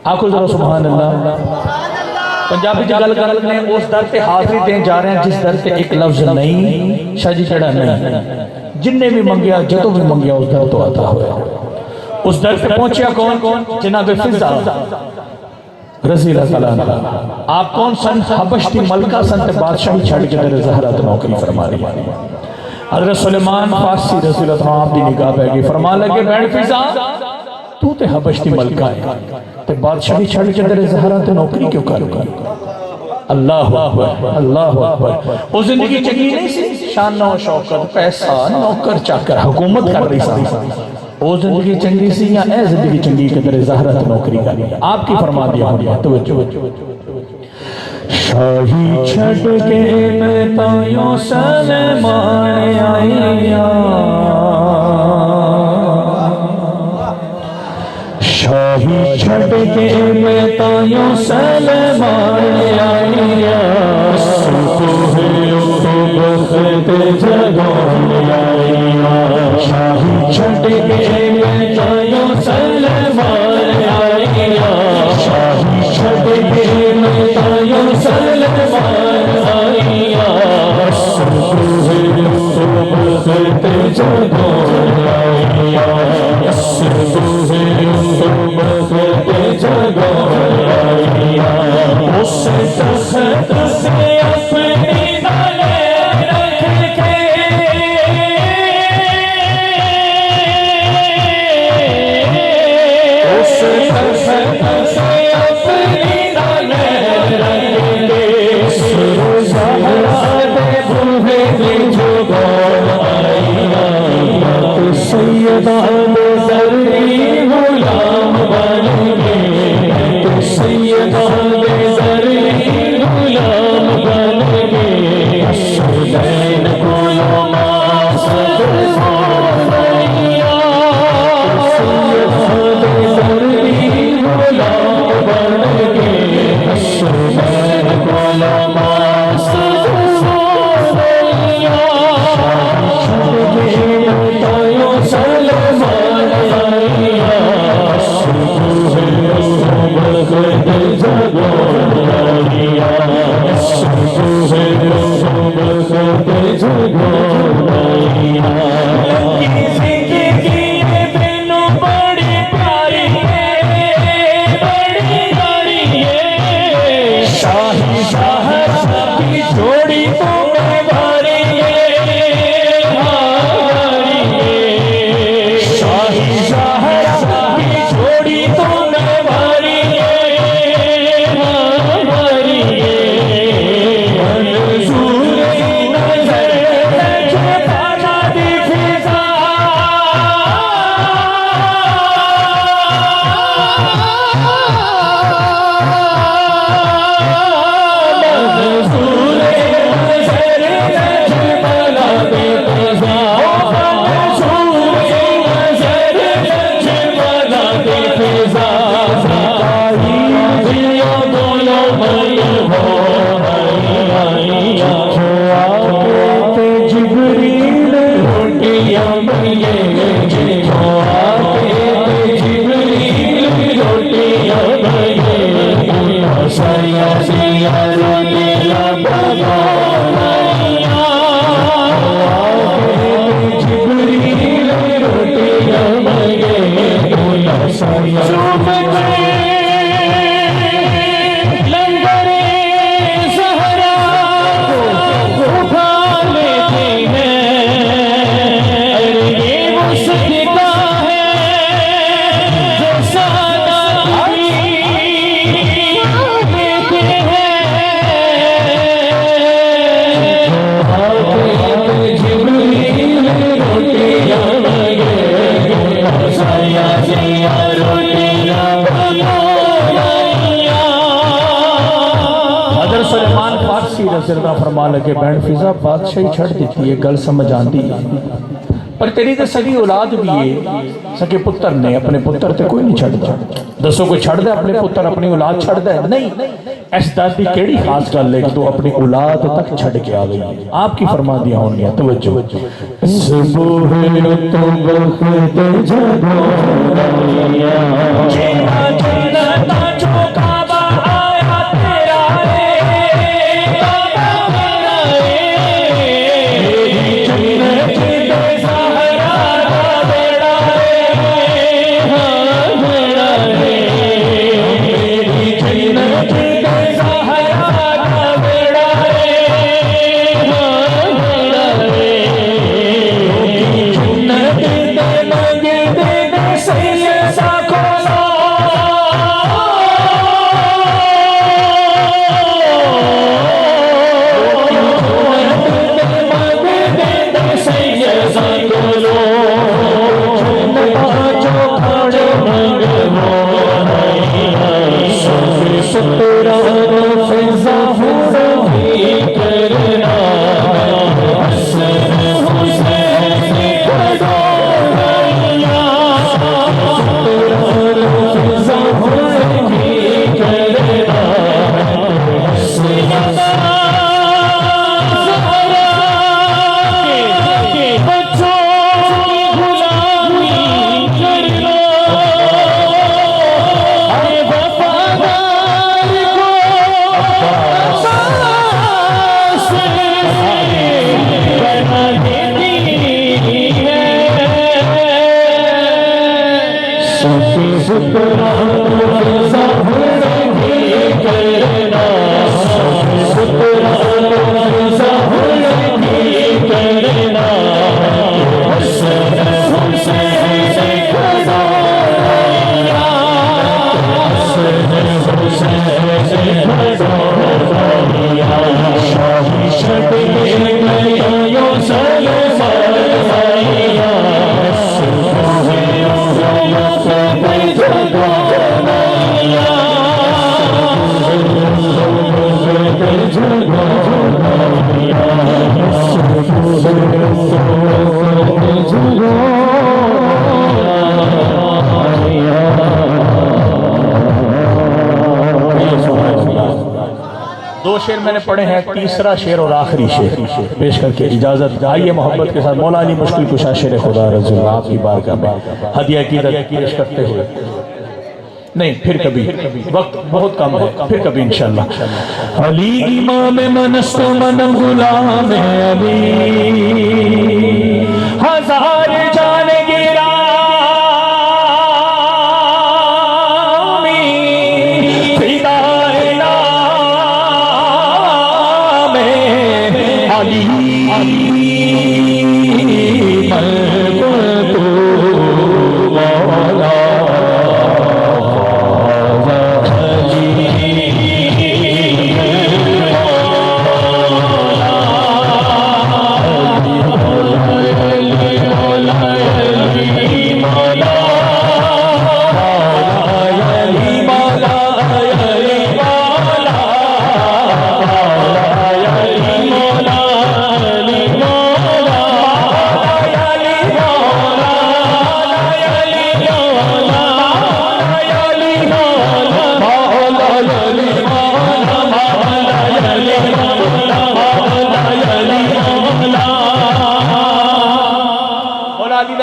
आखो जरा सुभान अल्लाह। पंजाबी च गल कर रहे हैं, उस दर से हाजिरी दें जा रहे हैं जिस दर से एक लफ्ज नहीं शाजी चढ़ा नहीं, जिन्ने भी मंगया जो भी मंगया उस दर तो आता हुआ। उस दर से पहुंचा कौन? जनाब फिजा रज़ी अल्लाह ताला। आप कौन सन? हबश की मलका सन ते बादशाही छड़ के तेरे ज़हरा ते नौकरी फरमा रही है। हज़रत सुलेमान फारसी रज़ी अल्लाह ताला आप दी निगाह पै गई, फरमा लगे बैठ फिजा तू ते हबश की मलका है ते बादशाही छड़ के तेरे ज़हरा ते नौकरी क्यों कर? अल्लाह अकबर, अल्लाह अकबर। वो जिंदगी चंगी नहीं सी, शान शौकत पैसा नौकर चाकर हुकूमत कर रही सी। वो जिंदगी चंगी सी या ए जिंदगी चंगी के तेरे ज़हरा ते नौकरी कर? आपकी फरमा दिया हो। तवज्जो। शाही छड़ के मैं तायों सलमान आईया, शाही छड़ के मैं तायों सलमान आईया, शाही छड़ के मैं तायों सलमान आईया, शाही छड़ के मैं तायों सलमान आईया, फरमा लगे बैंड फिजा बादशाही छड़ दी है, गल समझ आती है, पर तेरी तो सगी औलाद भी है, सके पुत्र ने अपने पुत्र ते कोई नहीं छड़ता। दसो कोई छड़दा अपने पुत्र अपनी औलाद छड़दा है? नहीं। इस दस की केड़ी खास गल है कि तू अपनी औलाद तक छड़ के आ गई? आपकी फरमा दिया होंगी। तवज्जो। दो शेर मैंने पढ़े हैं, तीसरा शेर और आखिरी शेर पेश करके इजाजत। आइए मोहब्बत के साथ मौला अली मुश्किल कुशा शेर खुदा रज़ुल्लाह आपकी बारगाह में हदिया की पेश करते हुए, नहीं फिर कभी, वक्त बहुत कम है, फिर कभी इंशाअल्लाह। अली इमाम मनस्तो मनम गुलाम अली, हजार जान गिरा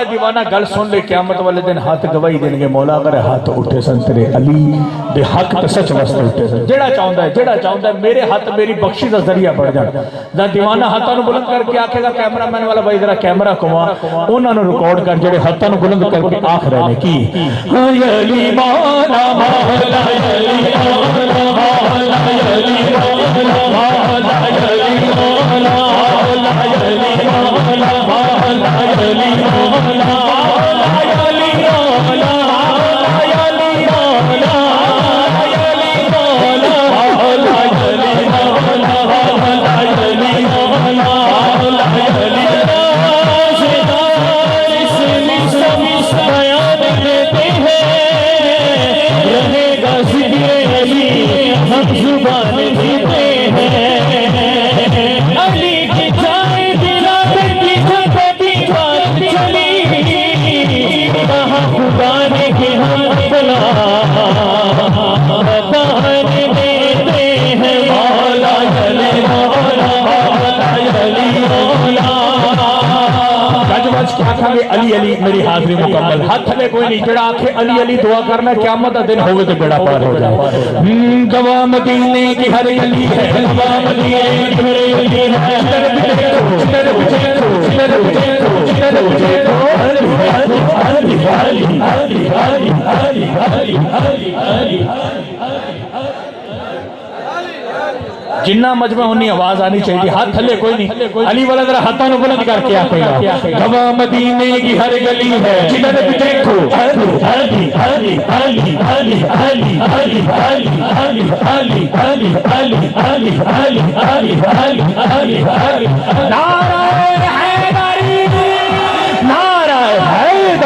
दीवाना गल सुन ले, क़यामत वाले दिन हाथ गवाही देंगे मौला अगर हाथ उठे सन तेरे अली दे हक ते सच वास्ते उठे सन। जेड़ा चाहता है मेरे हाथ मेरी बख्शी का जरिया बन जाए। दीवाना हाथों बुलंद करके आखेगा कैमरामैन वाला भाई जरा कैमरा घुमा, उन्होंने रिकॉर्ड कर जेड़े हाथों बुलंद करके आख रहे हैं की अली मौला मौला अली मौला मौला अली मौला मौला अली मौला मौला अली मौला मौला अली मौला अली अली मेरी हाजिरी मुकम्मल। हाथ थले कोई नहीं, जेड़ा आखे अली अली दुआ करना क़यामत का दिन होवे तो बेड़ा पार हो जाए। गवाह मदीने की हर गली है, गवाह मदीने की हर गली है, चितर बुझे जिन्ना मजमा उन्नी आवाज आनी चाहिए। हाथ थले कोई नहीं, अली वाला जरा हाथों को बुलंद करके आखेगा गवाह मदीने की हर गली है, जिधर भी देखो अली अली अली अली अली अली अली अली अली अली अली अली अली अली अली अली नारा हैदरी, नारा हैदरी।